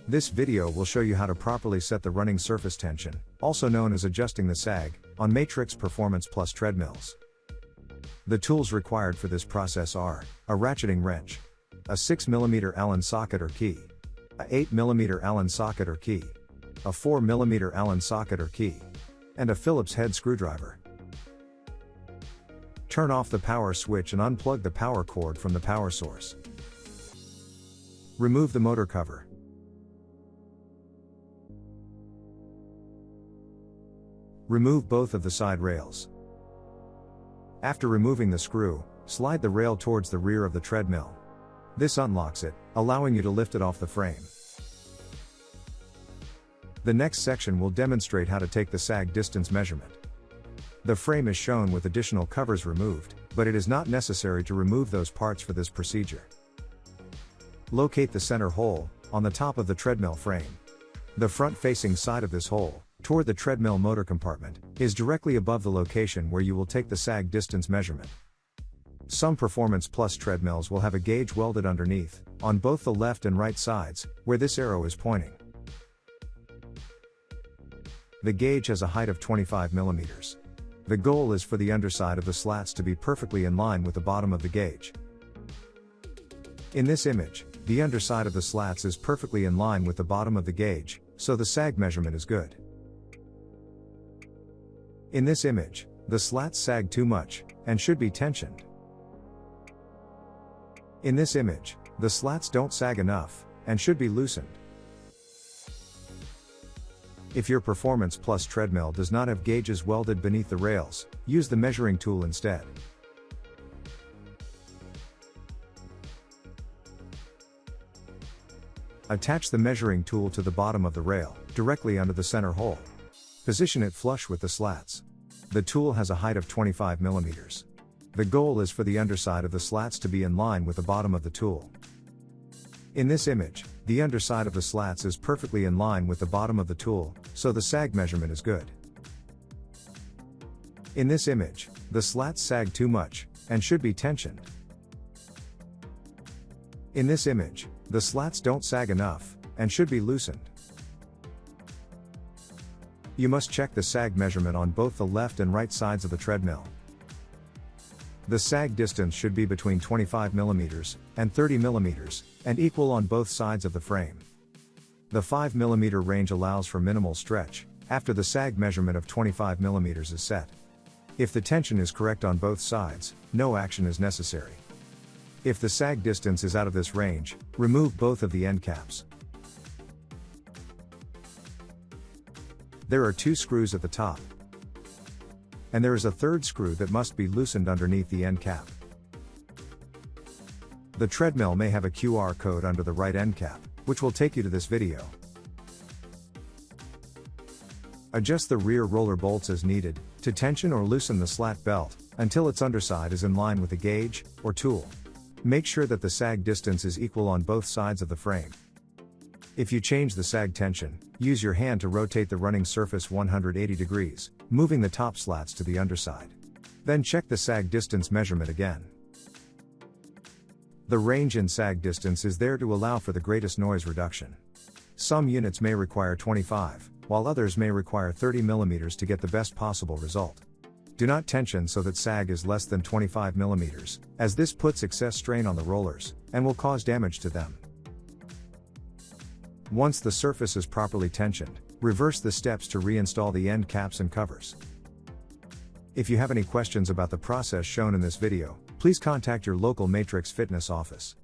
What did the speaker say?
This video will show you how to properly set the running surface tension, also known as adjusting the sag, on Matrix Performance Plus treadmills. The tools required for this process are a ratcheting wrench, a 6mm Allen socket or key, a 8mm Allen socket or key, a 4mm Allen socket or key, and a Phillips head screwdriver. Turn off the power switch and unplug the power cord from the power source. Remove the motor cover. Remove both of the side rails. After removing the screw, slide the rail towards the rear of the treadmill. This unlocks it, allowing you to lift it off the frame. The next section will demonstrate how to take the sag distance measurement. The frame is shown with additional covers removed, but it is not necessary to remove those parts for this procedure. Locate the center hole, on the top of the treadmill frame. The front-facing side of this hole, toward the treadmill motor compartment, is directly above the location where you will take the sag distance measurement. Some Performance Plus treadmills will have a gauge welded underneath, on both the left and right sides, where this arrow is pointing. The gauge has a height of 25 mm. The goal is for the underside of the slats to be perfectly in line with the bottom of the gauge. In this image, the underside of the slats is perfectly in line with the bottom of the gauge, so the sag measurement is good. In this image, the slats sag too much, and should be tensioned. In this image, the slats don't sag enough, and should be loosened. If your Performance Plus treadmill does not have gauges welded beneath the rails, use the measuring tool instead. Attach the measuring tool to the bottom of the rail, directly under the center hole. Position it flush with the slats. The tool has a height of 25 mm. The goal is for the underside of the slats to be in line with the bottom of the tool. In this image, the underside of the slats is perfectly in line with the bottom of the tool, so the sag measurement is good. In this image, the slats sag too much, and should be tensioned. In this image, the slats don't sag enough, and should be loosened. You must check the sag measurement on both the left and right sides of the treadmill. The sag distance should be between 25 mm and 30 mm, and equal on both sides of the frame. The 5 mm range allows for minimal stretch, after the sag measurement of 25 mm is set. If the tension is correct on both sides, no action is necessary. If the sag distance is out of this range, remove both of the end caps. There are 2 screws at the top, and there is a third screw that must be loosened underneath the end cap. The treadmill may have a QR code under the right end cap, which will take you to this video. Adjust the rear roller bolts as needed, to tension or loosen the slat belt, until its underside is in line with the gauge, or tool. Make sure that the sag distance is equal on both sides of the frame. If you change the sag tension, use your hand to rotate the running surface 180 degrees, moving the top slats to the underside. Then check the sag distance measurement again. The range in sag distance is there to allow for the greatest noise reduction. Some units may require 25, while others may require 30 mm to get the best possible result. Do not tension so that sag is less than 25 mm, as this puts excess strain on the rollers, and will cause damage to them. Once the surface is properly tensioned, reverse the steps to reinstall the end caps and covers. If you have any questions about the process shown in this video, please contact your local Matrix Fitness office.